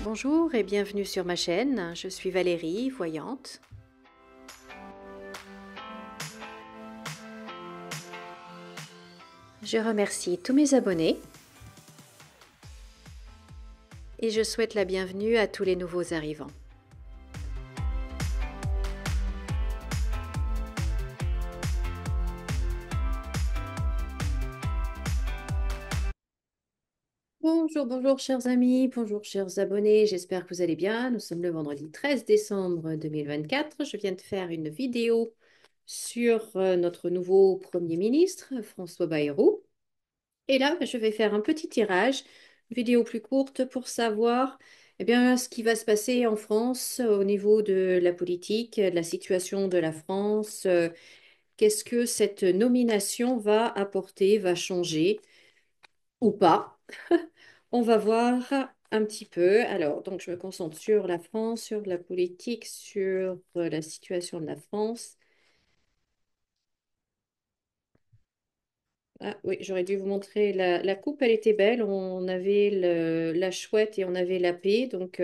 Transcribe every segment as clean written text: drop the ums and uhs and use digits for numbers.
Bonjour et bienvenue sur ma chaîne, je suis Valérie, voyante. Je remercie tous mes abonnés et je souhaite la bienvenue à tous les nouveaux arrivants. Bonjour, bonjour chers amis, bonjour chers abonnés, j'espère que vous allez bien. Nous sommes le vendredi 13 décembre 2024. Je viens de faire une vidéo sur notre nouveau Premier ministre, François Bayrou. Et là, je vais faire un petit tirage, une vidéo plus courte pour savoir ce qui va se passer en France au niveau de la politique, de la situation de la France. Qu'est-ce que cette nomination va apporter, va changer ou pas? On va voir un petit peu. Alors, donc, je me concentre sur la France, sur la politique, sur la situation de la France. Ah oui, j'aurais dû vous montrer la coupe, elle était belle. On avait la chouette et on avait la paix. Donc,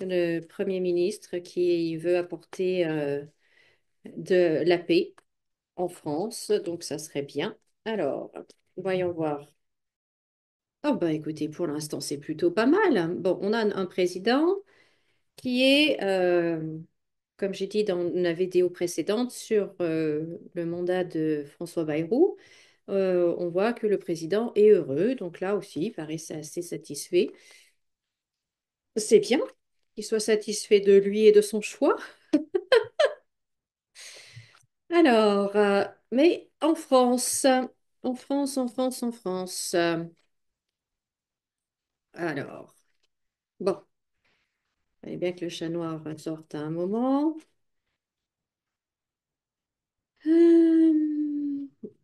le Premier ministre qui veut apporter de la paix en France. Donc, ça serait bien. Alors, voyons voir. Oh, bah écoutez, pour l'instant, c'est plutôt pas mal. Bon, on a un président qui est, comme j'ai dit dans la vidéo précédente sur le mandat de François Bayrou, on voit que le président est heureux. Donc là aussi, il paraît assez satisfait. C'est bien qu'il soit satisfait de lui et de son choix. Alors, mais en France. Alors, bon, il fallait bien que le chat noir sorte à un moment.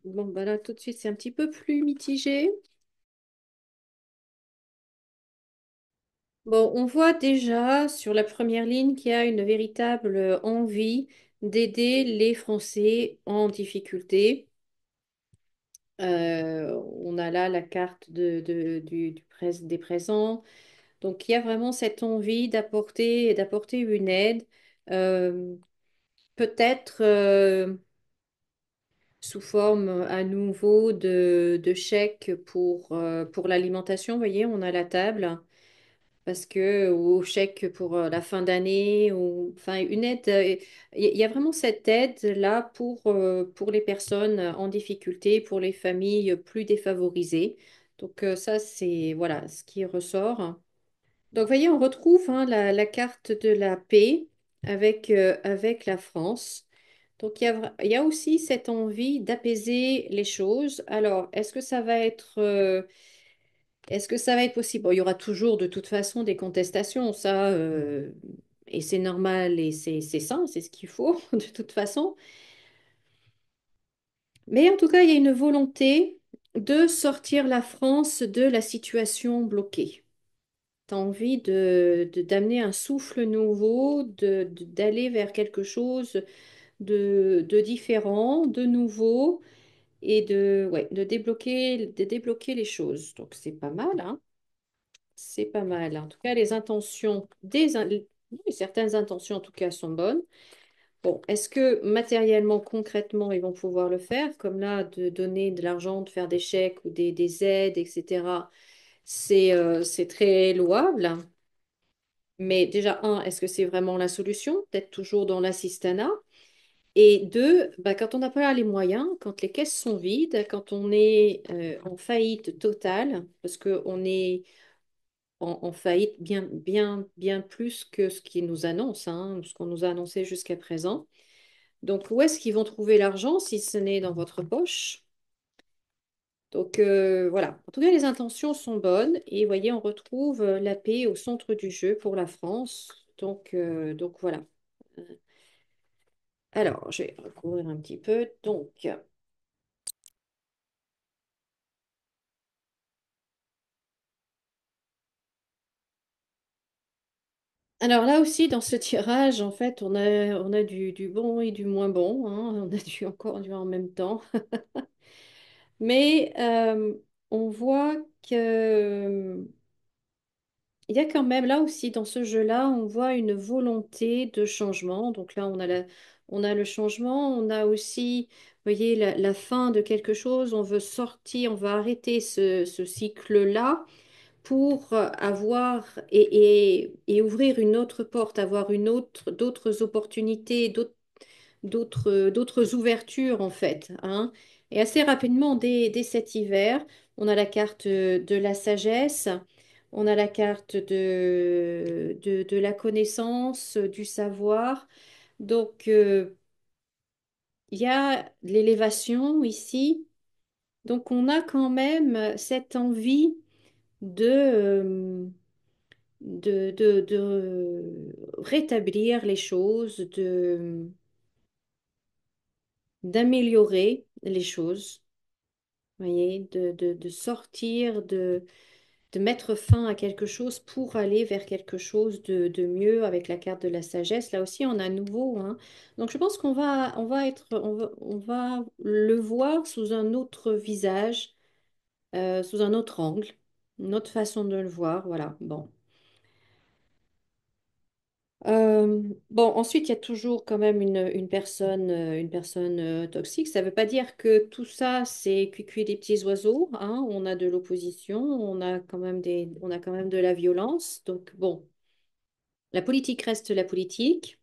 Bon, bah là, tout de suite, c'est un petit peu plus mitigé. Bon, on voit déjà sur la première ligne qu'il y a une véritable envie d'aider les Français en difficulté. On a là la carte des présents. Donc, il y a vraiment cette envie d'apporter une aide, euh, peut-être sous forme à nouveau de chèques pour l'alimentation. Vous voyez, on a la table. Parce que, ou chèque pour la fin d'année, ou enfin une aide. Il y a vraiment cette aide-là pour les personnes en difficulté, pour les familles plus défavorisées. Donc ça, c'est voilà ce qui ressort. Donc, vous voyez, on retrouve la carte de la paix avec la France. Donc, il y a aussi cette envie d'apaiser les choses. Alors, est-ce que ça va être possible? Bon, il y aura toujours de toute façon des contestations, ça, et c'est normal et c'est sain, c'est ce qu'il faut de toute façon. Mais en tout cas, il y a une volonté de sortir la France de la situation bloquée. Tu as envie d'amener un souffle nouveau, d'aller vers quelque chose de différent, de nouveau, et ouais, de débloquer les choses. Donc c'est pas mal, hein? C'est pas mal. En tout cas, les intentions oui, certaines intentions en tout cas sont bonnes. Bon, est-ce que matériellement, concrètement, ils vont pouvoir le faire, comme là, de donner de l'argent, de faire des chèques ou des aides, etc. C'est très louable. Mais déjà, un, est-ce que c'est vraiment la solution? Peut-être toujours dans l'assistanat. Et deux, bah, quand on n'a pas les moyens, quand les caisses sont vides, quand on est en faillite totale, parce qu'on est en faillite bien plus que ce qu'ils nous annoncent, hein, ce qu'on nous a annoncé jusqu'à présent. Donc, où est-ce qu'ils vont trouver l'argent si ce n'est dans votre poche? Donc, voilà. En tout cas, les intentions sont bonnes et voyez, on retrouve la paix au centre du jeu pour la France. Donc voilà. Alors, je vais recouvrir un petit peu. Donc, alors là aussi, dans ce tirage, en fait, on a du bon et du moins bon, hein. On a encore du en même temps. Mais on voit que il y a quand même, là aussi, dans ce jeu-là, on voit une volonté de changement. Donc là, on a le changement, on a aussi, vous voyez, la fin de quelque chose. On veut sortir, on veut arrêter ce cycle-là pour avoir et ouvrir une autre porte, avoir d'autres opportunités, d'autres ouvertures en fait, hein. Et assez rapidement, dès cet hiver, on a la carte de la sagesse, on a la carte de la connaissance, du savoir. Donc, il y a l'élévation ici. Donc, on a quand même cette envie de rétablir les choses, d'améliorer les choses, voyez, de sortir, de mettre fin à quelque chose pour aller vers quelque chose de mieux avec la carte de la sagesse. Là aussi, on a nouveau, hein. Donc, je pense on va le voir sous un autre visage, sous un autre angle, une autre façon de le voir. Voilà. Bon. Bon, ensuite, il y a toujours quand même une personne toxique. Ça ne veut pas dire que tout ça, c'est cuicui des petits oiseaux, hein. On a de l'opposition, on a quand même de la violence. Donc, bon, la politique reste la politique.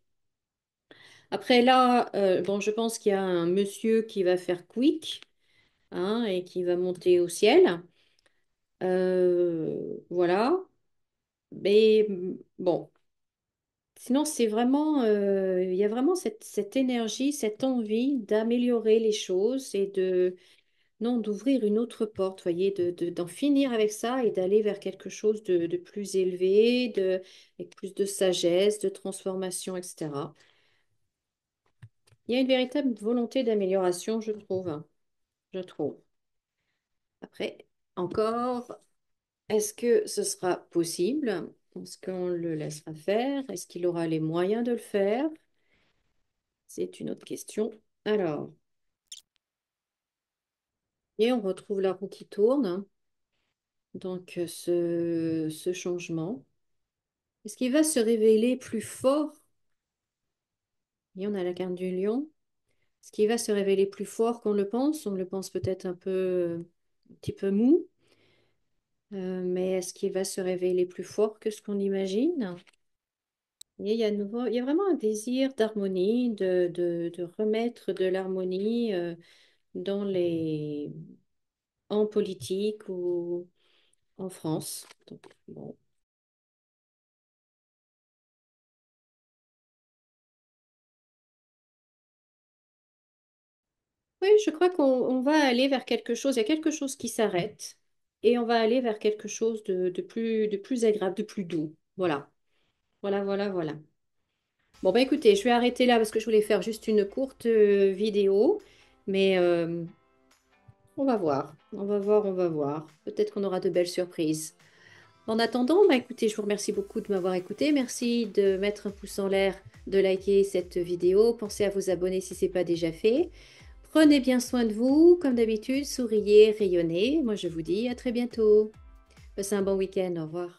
Après, là, bon, je pense qu'il y a un monsieur qui va faire quick, hein, et qui va monter au ciel. Voilà. Mais bon. Sinon, c'est vraiment, il y a vraiment cette énergie, cette envie d'améliorer les choses et non, d'ouvrir une autre porte, voyez, d'en finir avec ça et d'aller vers quelque chose de plus élevé, avec plus de sagesse, de transformation, etc. Il y a une véritable volonté d'amélioration, je trouve, hein, je trouve. Après, encore, est-ce que ce sera possible? Est-ce qu'on le laissera faire? Est-ce qu'il aura les moyens de le faire? C'est une autre question. Alors, et on retrouve la roue qui tourne, hein. Donc, ce changement. Est-ce qu'il va se révéler plus fort? Et on a la carte du lion. Est-ce qu'il va se révéler plus fort qu'on le pense? On le pense peut-être un petit peu mou, mais est-ce qu'il va se révéler plus fort que ce qu'on imagine? Et il y a il y a vraiment un désir d'harmonie, de remettre de l'harmonie dans en politique ou en France. Donc, bon. Oui, je crois qu'on va aller vers quelque chose. Il y a quelque chose qui s'arrête et on va aller vers quelque chose de plus agréable, de plus doux. Voilà, voilà, voilà, voilà. Bon, bah écoutez, je vais arrêter là parce que je voulais faire juste une courte vidéo, mais on va voir, on va voir, on va voir. Peut-être qu'on aura de belles surprises. En attendant, bah écoutez, je vous remercie beaucoup de m'avoir écouté. Merci de mettre un pouce en l'air, de liker cette vidéo. Pensez à vous abonner si ce n'est pas déjà fait. Prenez bien soin de vous, comme d'habitude, souriez, rayonnez. Moi, je vous dis à très bientôt. Passez un bon week-end. Au revoir.